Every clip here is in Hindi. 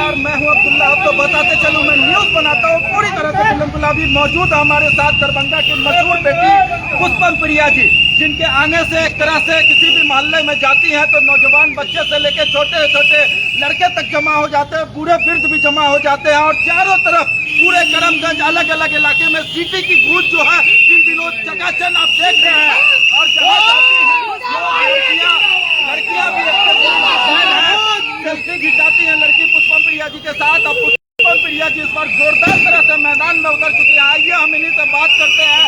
नमस्कार, मैं हूं अब्दुल्ला। आपको बताते चलूं, मैं न्यूज बनाता हूं पूरी तरह से बिल्कुल। अभी मौजूद है हमारे साथ दरभंगा की मशहूर बेटी पुष्पम प्रिया जी, जिनके आने से एक तरह से किसी भी मोहल्ले में जाती हैं तो नौजवान बच्चे से लेकर छोटे छोटे लड़के तक जमा हो जाते हैं, बूढ़े वृद्ध भी जमा हो जाते हैं। और चारों तरफ पूरे करमगंज अलग अलग इलाके में सीटी की गूंज जो है इन दिनों चकाचौंध आप देख रहे हैं। और जहाँ जाती हैं लड़कियां भी सेल्फी खिंचाती हैं लड़की पुष्पम प्रिया जी के साथ। अब पुष्पम प्रिया जी इस बार जोरदार तरह से मैदान में उतर चुकी है। आइए हम इन्हीं से बात करते हैं।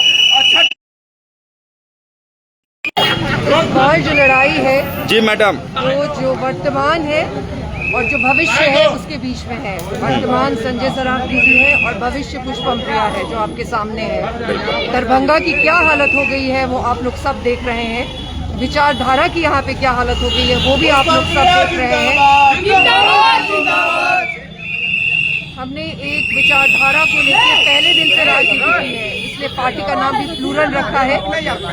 और और जो लड़ाई है जी मैडम, वो जो वर्तमान है और जो भविष्य है उसके बीच में है। वर्तमान संजय सरावगी जी है और भविष्य पुष्पम प्रिया है जो आपके सामने है। दरभंगा की क्या हालत हो गई है वो आप लोग सब देख रहे हैं। विचारधारा की यहाँ पे क्या हालत हो गई है वो भी आप लोग सब देख रहे हैं। हमने एक विचारधारा को लेकर पहले दिन से राजनीति की है, इसलिए पार्टी का नाम भी प्लूरल रखा है,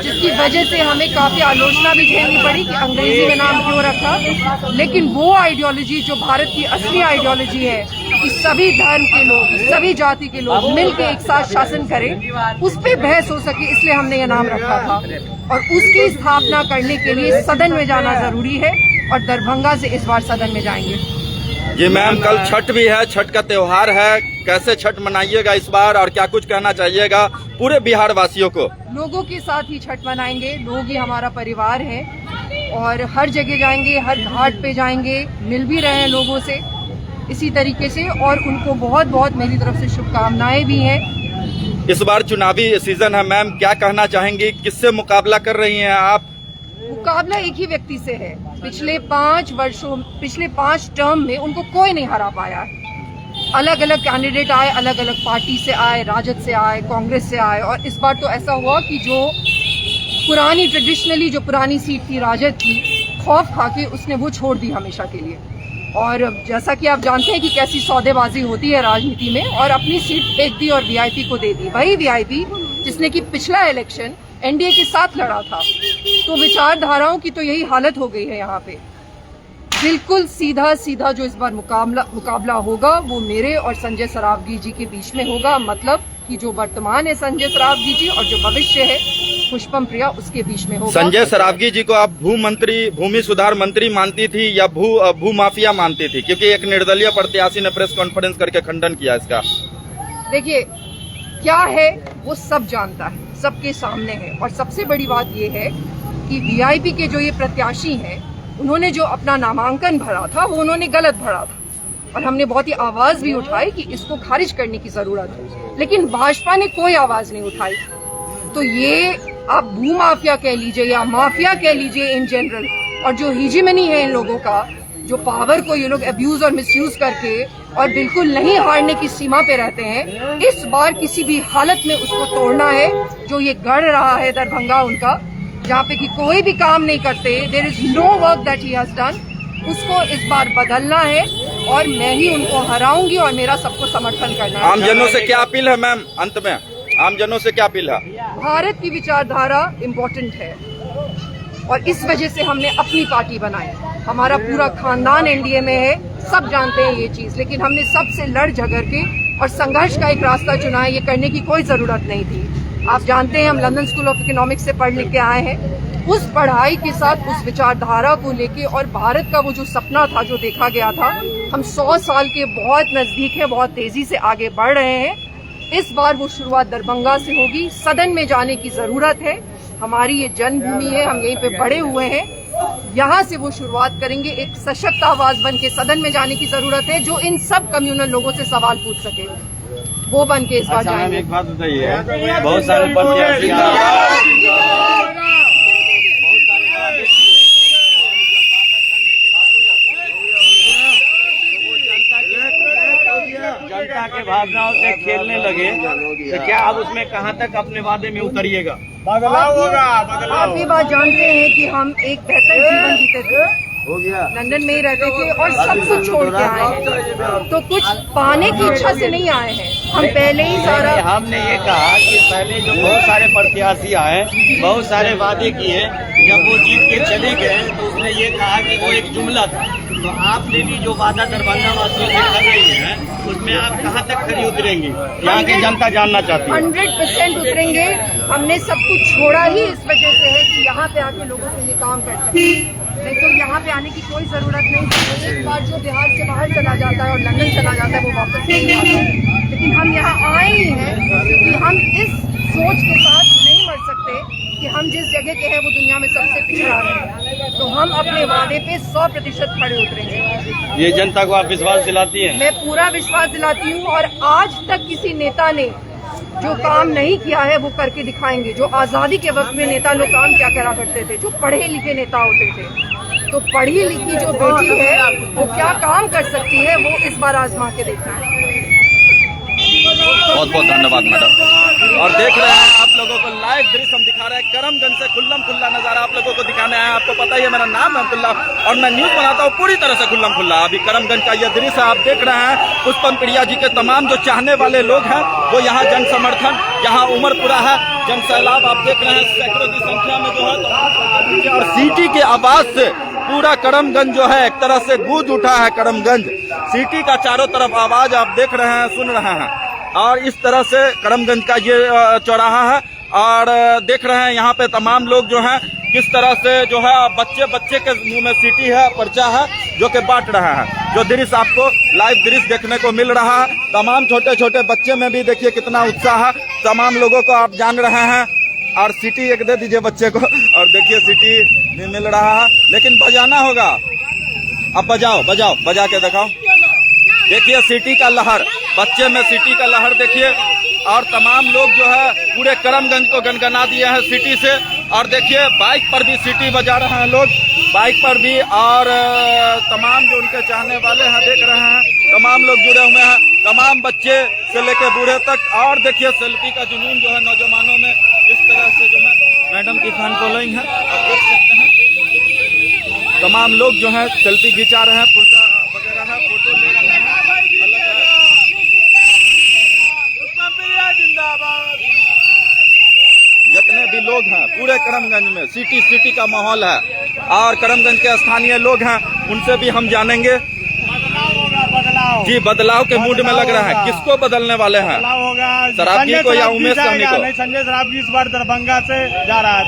जिसकी वजह से हमें काफी आलोचना भी झेलनी पड़ी कि अंग्रेजी में नाम क्यों रखा। लेकिन वो आइडियोलॉजी जो भारत की असली आइडियोलॉजी है कि सभी धर्म के लोग, सभी जाति के लोग मिलकर एक साथ शासन करें, उस पर बहस हो सके, इसलिए हमने ये नाम रखा था। और उसकी स्थापना करने के लिए सदन में जाना जरूरी है और दरभंगा से इस बार सदन में जाएंगे। जी मैम, कल छठ भी है, छठ का त्योहार है, कैसे छठ मनाइएगा इस बार और क्या कुछ कहना चाहिएगा पूरे बिहार वासियों को? लोगों के साथ ही छठ मनाएंगे, लोग ही हमारा परिवार है और हर जगह जाएंगे, हर घाट पे जाएंगे, मिल भी रहे हैं लोगों से इसी तरीके से। और उनको बहुत बहुत मेरी तरफ से शुभकामनाएं भी हैं। इस बार चुनावी सीजन है मैम, क्या कहना चाहेंगी, किससे मुकाबला कर रही हैं आप? मुकाबला एक ही व्यक्ति से है। पिछले 5 टर्म में उनको कोई नहीं हरा पाया। अलग अलग कैंडिडेट आए, अलग अलग पार्टी से आए, राजद से आए, कांग्रेस से आए। और इस बार तो ऐसा हुआ कि जो पुरानी ट्रेडिशनली जो पुरानी सीट थी राजद की, खौफ खा के उसने वो छोड़ दी हमेशा के लिए। और जैसा कि आप जानते हैं कि कैसी सौदेबाजी होती है राजनीति में, और अपनी सीट फेंक दी और वीआईपी को दे दी। वही वीआईपी जिसने कि पिछला इलेक्शन एनडीए के साथ लड़ा था। तो विचारधाराओं की तो यही हालत हो गई है यहाँ पे। बिल्कुल सीधा सीधा जो इस बार मुकाबला होगा वो मेरे और संजय सरावगी जी के बीच में होगा। मतलब कि जो वर्तमान है संजय सरावगी जी और जो भविष्य है पुष्पम प्रिया, उसके बीच में होगा। संजय सरावगी जी को आप भूमि सुधार मंत्री मानती थी या भू माफिया मानती थी? क्योंकि एक निर्दलीय प्रत्याशी ने प्रेस कॉन्फ्रेंस करके खंडन किया इसका। देखिए, क्या है वो सब जानता है, सबके सामने है। और सबसे बड़ी बात ये है कि वीआईपी के जो ये प्रत्याशी हैं, उन्होंने जो अपना नामांकन भरा था वो उन्होंने गलत भरा था और हमने बहुत ही आवाज भी उठाई कि इसको खारिज करने की जरूरत है। लेकिन भाजपा ने कोई आवाज नहीं उठाई। तो ये आप भू माफिया कह लीजिए या माफिया कह लीजिए इन जनरल, और जो हीजीमनी है इन लोगों का, जो पावर को ये लोग अब्यूज और मिसयूज करके और बिल्कुल नहीं हारने की सीमा पे रहते हैं, इस बार किसी भी हालत में उसको तोड़ना है। जो ये गढ़ रहा है दरभंगा उनका, जहाँ पे कि कोई भी काम नहीं करते, there is no work that he has done, उसको इस बार बदलना है और मैं ही उनको हराऊंगी और मेरा सबको समर्थन करना है। आम जनों से क्या अपील है मैम? अंत में आम जनों से क्या अपील है? भारत की विचारधारा इम्पोर्टेंट है और इस वजह से हमने अपनी पार्टी बनाई। हमारा पूरा खानदान एनडीए में है, सब जानते हैं ये चीज, लेकिन हमने सबसे लड़ झगड़ के और संघर्ष का एक रास्ता चुना है। ये करने की कोई जरूरत नहीं थी। आप जानते हैं हम लंदन स्कूल ऑफ इकोनॉमिक्स से पढ़ लिख के आए हैं। उस पढ़ाई के साथ उस विचारधारा को लेके और भारत का वो जो सपना था जो देखा गया था, हम 100 साल के बहुत नजदीक है, बहुत तेजी से आगे बढ़ रहे हैं। इस बार वो शुरुआत दरभंगा से होगी। सदन में जाने की जरूरत है। हमारी ये जन्मभूमि है, हम यहीं पे बड़े हुए हैं। यहाँ से वो शुरुआत करेंगे। एक सशक्त आवाज बन के सदन में जाने की जरूरत है, जो इन सब कम्युनल लोगों से सवाल पूछ सके, वो बन के इस बार जाएंगे। एक बात बताइए, बहुत सारे प्रत्याशी जनता के भावनाओं से खेलने लगे, तो क्या आप उसमें कहां तक अपने वादे में उतरिएगा? बदलाव होगा। आप ये बात जानते हैं कि हम एक बेहतर जीवन जीते थे, लंदन में ही रहते थे और सब कुछ छोड़ के आए हैं। तो कुछ पाने की इच्छा से नहीं आए हैं, हम पहले ही सारा हमने ये कहा कि पहले जो बहुत सारे प्रत्याशी आए, बहुत सारे वादे किए, जब वो जीत के चले गए तो उसने ये कहा कि वो एक जुमला था। तो आपने भी जो वादा दरभंगा वासियों से कर रही है, उसमें आप कहाँ तक खरी उतरेंगी, यहाँ की जनता जानना चाहती है। 100% उतरेंगे। हमने सब कुछ छोड़ा ही इस वजह से है कि यहाँ पे आके लोगों के लिए काम कर सके, नहीं तो यहाँ पे आने की कोई जरूरत नहीं है। एक बार जो बिहार से बाहर चला जाता है और लंदन चला जाता है वो वापस नहीं आता है, लेकिन हम यहाँ आए ही हैं क्योंकि हम इस सोच के साथ नहीं मर सकते कि हम जिस जगह के हैं वो दुनिया में सबसे पिछड़ा है। तो हम अपने वादे पे 100% खड़े उतरेंगे। ये जनता को आप विश्वास दिलाती हैं? मैं पूरा विश्वास दिलाती हूँ और आज तक किसी नेता ने जो काम नहीं किया है वो करके दिखाएंगे। जो आजादी के वक्त में नेता लोग काम क्या करा करते थे, जो पढ़े लिखे नेता होते थे, तो पढ़ी लिखी जो बेटी है वो क्या काम कर सकती है वो इस बार आजमा के देखना है। बहुत बहुत धन्यवाद मैडम। और देख रहे हैं आप लोगों को लाइव दृश्य हम दिखा रहे हैं करमगंज से खुल्लम खुल्ला नजारा आप लोगों को दिखाने आए हैं। आपको पता ही है मेरा नाम है अब्दुल्ला और मैं न्यूज बनाता हूँ पूरी तरह से खुल्लम खुल्ला। अभी करमगंज का यह दृश्य आप देख रहे हैं। पुष्पम प्रिया जी के तमाम जो चाहने वाले लोग हैं वो यहाँ जन समर्थन, यहाँ उमरपुरा है, जन सैलाब आप देख रहे हैं सैकड़ों की संख्या में जो है। और सीटी के आवाज से पूरा करमगंज जो है एक तरह से गूंज उठा है। करमगंज सिटी का चारों तरफ आवाज आप देख रहे हैं, सुन रहे हैं। और इस तरह से करमगंज का ये चौराहा है और देख रहे हैं यहाँ पे तमाम लोग जो हैं किस तरह से जो है बच्चे बच्चे के मुंह में सीटी है, पर्चा है जो कि बांट रहा है। जो दृश्य आपको लाइव दृश्य देखने को मिल रहा है, तमाम छोटे छोटे बच्चे में भी देखिए कितना उत्साह है। तमाम लोगों को आप जान रहे हैं और सीटी एक दे दीजिए बच्चे को और देखिए सीटी भी मिल रहा है, लेकिन बजाना होगा। अब बजाओ बजाओ, बजा के दिखाओ। देखिए सीटी का लहर, बच्चे में सीटी का लहर देखिए। और तमाम लोग जो है पूरे करमगंज को गनगना दिए हैं सीटी से। और देखिए बाइक पर भी सीटी बजा रहे हैं लोग, बाइक पर भी। और तमाम जो उनके चाहने वाले हैं देख रहे हैं, तमाम लोग जुड़े हुए हैं, तमाम बच्चे से लेकर बूढ़े तक। और देखिए सेल्फी का जुनून जो है नौजवानों में इस तरह से जो है। मैडम की फैन फॉलोइंग है, आप देख सकते हैं। तमाम लोग जो है सेल्फी खिंचा रहे हैं, पुर्जा वगैरह है, फोटो ले रहे हैं। जितने भी लोग हैं पूरे करमगंज में सिटी का माहौल है। और करमगंज के स्थानीय लोग हैं उनसे भी हम जानेंगे। बदलाव जी बदलाव के मूड में लग रहा है। किसको बदलने वाले हैं? शराबी को या उमेश सहनी को? संजय शराबी इस बार दरभंगा से जा रहा है।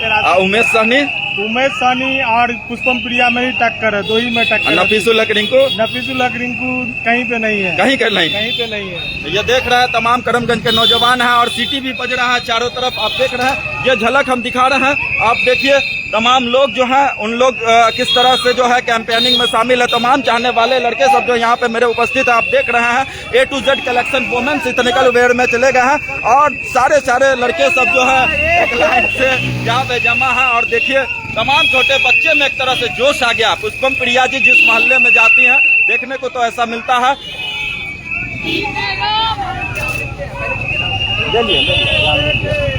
उमेश सहनी और पुष्पम प्रिया में ही टक्कर है, दो ही में टक्कर। नफीसुल हक रिंकू कहीं पे नहीं है, कहीं नहीं, कहीं पे नहीं है। ये देख रहे हैं तमाम करमगंज के नौजवान हैं और सिटी भी बज रहा है चारों तरफ। आप देख रहे हैं, ये झलक हम दिखा रहे हैं। आप देखिए तमाम लोग जो हैं उन लोग किस तरह से जो है कैंपेनिंग में शामिल है। तमाम चाहने वाले लड़के सब जो यहाँ पे मेरे उपस्थित है, आप देख रहे हैं A to Z collection women's ethnic wear में चले गए हैं। और सारे लड़के सब जो है एक लाइन से यहाँ पे जमा है। और देखिए तमाम छोटे बच्चे में एक तरह से जोश आ गया। पुष्पम प्रिया जी जिस मोहल्ले में जाती हैं देखने को तो ऐसा मिलता है।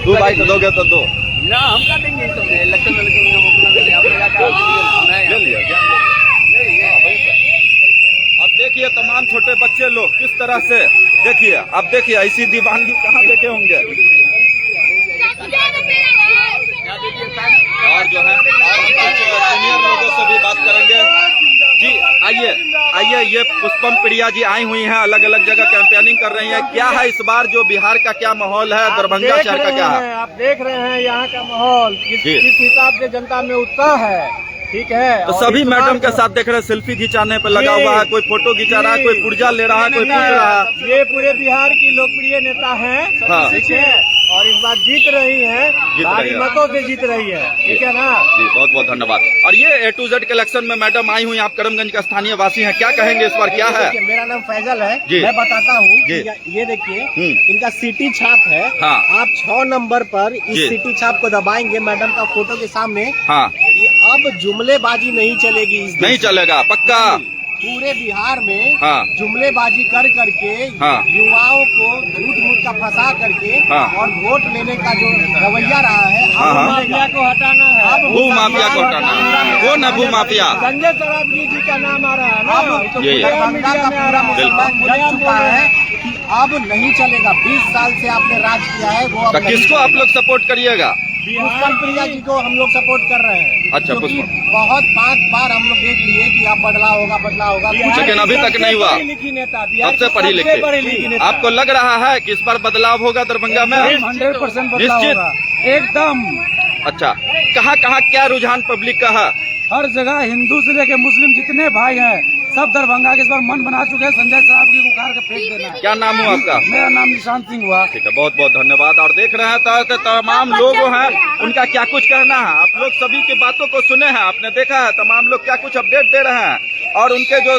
दो बाइक दोगे तो दो ना हम का देंगे इलेक्शन अब देखिए तमाम छोटे बच्चे लोग किस तरह से देखिए। अब देखिए ऐसी दीवानगी कहाँ देखे होंगे। और जो है सीनियर लोगों से भी बात करेंगे। जी आइए ये पुष्पम प्रिया जी आई हुई हैं, अलग अलग जगह कैंपेनिंग कर रही हैं। क्या है इस बार जो बिहार का क्या माहौल है, दरभंगा शहर का क्या है? आप देख रहे हैं यहाँ का माहौल किस हिसाब से जनता में उत्साह है, ठीक है। तो सभी मैडम के साथ देख रहे हैं सेल्फी खिंचाने पे लगा हुआ है, कोई फोटो खिंचा रहा है, कोई पुर्जा ले रहा है, कोई पूछ रहा है। ये पूरे बिहार की लोकप्रिय नेता हैं, हाँ। ठीक है। और इस बार जीत रही है, भारी मतों से जीत रही है, ठीक है ना जी। बहुत बहुत धन्यवाद। और ये A to Z कलेक्शन में मैडम आई हुई, आप करमगंज का स्थानीय वासी हैं, क्या कहेंगे इस बार क्या है? मेरा नाम फैजल है, जी। मैं बताता हूँ। जी। ये देखिए इनका सिटी छाप है। हाँ। आप 6 नंबर पर इस जी। सिटी छाप को दबाएंगे मैडम का फोटो के सामने। हाँ अब जुमलेबाजी नहीं चलेगी इस नहीं चलेगा पक्का। पूरे बिहार में हाँ। जुमलेबाजी कर करके हाँ। युवाओं को झूठ मूठ का फंसा करके हाँ। और वोट लेने का जो रवैया रहा है, हाँ, हाँ। माफिया को हटाना है, भू माफिया को हटाना है। वो न भू माफिया। संजय शराबी जी का नाम आ रहा है ना, ये दरभंगा का पूरा मुसलमान बिल्कुल। जग चुका है कि अब नहीं चलेगा। 20 साल से आपने राज किया है, वो अब तो नहीं किसको आप लोग सपोर्ट करिएगा? पुष्पम प्रिया जी को हम लोग सपोर्ट कर रहे हैं। अच्छा, क्योंकि पुष्पम। बहुत 5 बार हम लोग देख लिए कि अब बदलाव होगा, बदलाव होगा। लेकिन अभी तक नहीं हुआ। लिखी नेता, बिहार सबसे के पढ़ी सबसे लिखी। पढ़ी लिखी नेता। आपको लग रहा है कि इस बार बदलाव होगा दरभंगा में? 100% बदलाव निश्चित। होगा, एकदम। अच्छा, कहाँ कहाँ क्या रुझान पब्लिक का है? हर जगह हिंदू से लेके मुस्लिम जितने भाई हैं सब दरभंगा के इस बार मन बना चुके हैं संजय साहब की उखाड़ के फेंक देना है। क्या नाम हुआ आपका? मेरा नाम निशांत सिंह हुआ। ठीक है, बहुत बहुत धन्यवाद। और देख रहे हैं तो तमाम लोग हैं, उनका क्या कुछ कहना है। आप लोग सभी की बातों को सुने हैं, आपने देखा है तमाम लोग क्या कुछ अपडेट दे रहे हैं। और उनके जो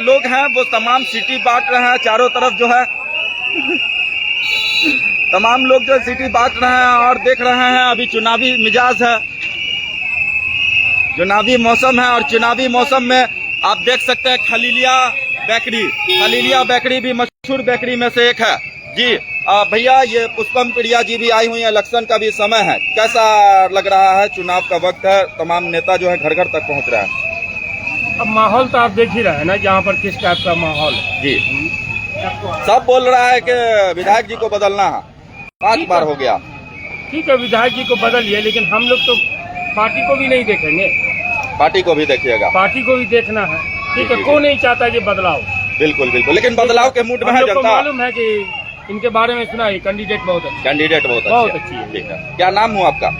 लोग हैं वो तमाम सिटी बांट रहे हैं चारों तरफ जो है तमाम लोग जो सिटी बांट रहे हैं। और देख रहे हैं अभी चुनावी मिजाज है, चुनावी मौसम है। और चुनावी मौसम में आप देख सकते हैं खलीलिया बेकरी भी मशहूर बेकरी में से एक है जी। भैया, ये पुष्पम प्रिया जी भी आई हुई है, इलेक्शन का भी समय है, कैसा लग रहा है? चुनाव का वक्त है, तमाम नेता जो है घर घर तक पहुंच रहा है। अब माहौल तो आप देख ही रहे हैं ना, जहाँ पर किस टाइप का माहौल है जी। सब बोल रहा है कि विधायक जी को बदलना है, 5 बार हो गया। ठीक है, विधायक जी को बदलिए, लेकिन हम लोग तो पार्टी को भी नहीं देखेंगे, पार्टी को भी देखिएगा। पार्टी को भी देखना है। ठीक है, जी, कौन नहीं चाहता ये बदलाव? बिल्कुल बिल्कुल, लेकिन बदलाव के मूड में हम है लोग को जनता। मालूम है कि इनके बारे में सुना है, कैंडिडेट बहुत अच्छा, कैंडिडेट बहुत बहुत अच्छी अच्छी है। है। ठीक है, क्या नाम हुआ आपका?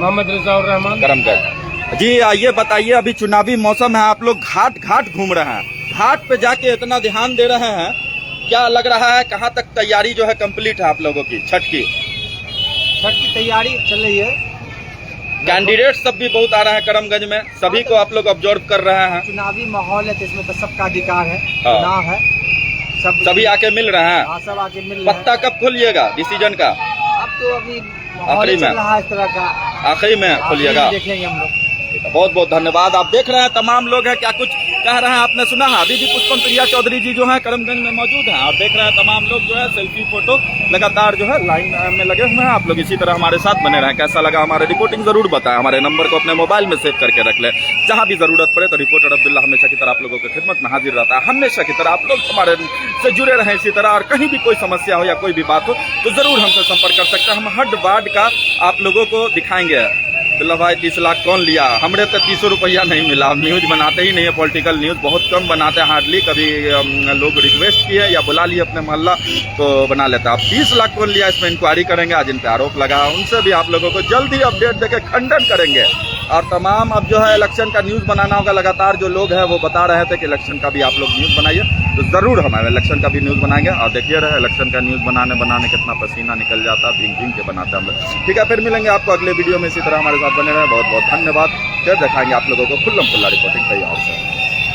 मोहम्मद रजाउर रहमान। करमगढ़ जी। ये बताइए, अभी चुनावी मौसम है, आप लोग घाट घाट घूम रहे हैं, घाट पे जाके इतना ध्यान दे रहे हैं, क्या लग रहा है कहाँ तक तैयारी जो है कंप्लीट है आप लोगों की छठ की? छठ की तैयारी चल रही है। कैंडिडेट सब भी बहुत आ रहे हैं करमगंज में, सभी को आप लोग ऑब्जर्व कर रहे हैं। चुनावी माहौल है तो इसमें तो सबका अधिकार है, हाँ। चुनाव है, सभी आके मिल रहे हैं। हाँ, सब आके मिल रहे हैं। पत्ता कब खोलिएगा डिसीजन का? अब तो अभी माहौल आखिरी में। चल रहा है इस तरह का, आखिरी में खोलिएगा। आखिरी में देखेंगे हम लोग। बहुत बहुत धन्यवाद। आप देख रहे हैं तमाम लोग हैं क्या कुछ कह रहे हैं, आपने सुना है। अभी भी पुष्पम प्रिया चौधरी जी जो है करमगंज में मौजूद हैं और देख रहे हैं तमाम लोग जो है सेल्फी फोटो लगातार जो है लाइन में लगे हुए हैं। आप लोग इसी तरह हमारे साथ बने रहें। कैसा लगा हमारे रिपोर्टिंग जरूर बताएं। हमारे नंबर को अपने मोबाइल में सेव करके रख लें, जहां भी जरूरत पड़े तो रिपोर्टर अब्दुल्ला हमेशा की तरह आप लोगों की खिदमत में हाजिर रहता है। हमेशा की तरह आप लोग हमारे से जुड़े रहें इसी तरह, और कहीं भी कोई समस्या हो या कोई भी बात हो तो जरूर हमसे संपर्क कर सकते हैं। हम हर वार्ड का आप लोगों को दिखाएंगे। अब्दुल्ला भाई 30 लाख कौन लिया? हमरे तो 300 रुपया नहीं मिला। हम न्यूज बनाते ही नहीं है, पॉलिटिकल न्यूज बहुत कम बनाते हैं, हार्डली। कभी लोग रिक्वेस्ट किए या बुला लिए अपने मोहल्ला तो बना लेता है। अब 30 लाख कौन लिया, इसमें इंक्वायरी करेंगे। आज इन पे आरोप लगा, उनसे भी आप लोगों को जल्द ही अपडेट देके खंडन करेंगे। और तमाम अब जो है इलेक्शन का न्यूज बनाना होगा। लगातार जो लोग हैं वो बता रहे थे कि इलेक्शन का भी आप लोग न्यूज बनाइए, तो जरूर हम इलेक्शन का भी न्यूज बनाएंगे। और देखिए रहे इलेक्शन का न्यूज बनाने कितना पसीना निकल जाता, भींग भींग के बनाते हम लोग। ठीक है, फिर मिलेंगे आपको अगले वीडियो में, इसी तरह हमारे साथ बने रहे। बहुत बहुत धन्यवाद। फिर दिखाएंगे आप लोगों को खुल्लम खुल्ला रिपोर्टिंग तैयार से।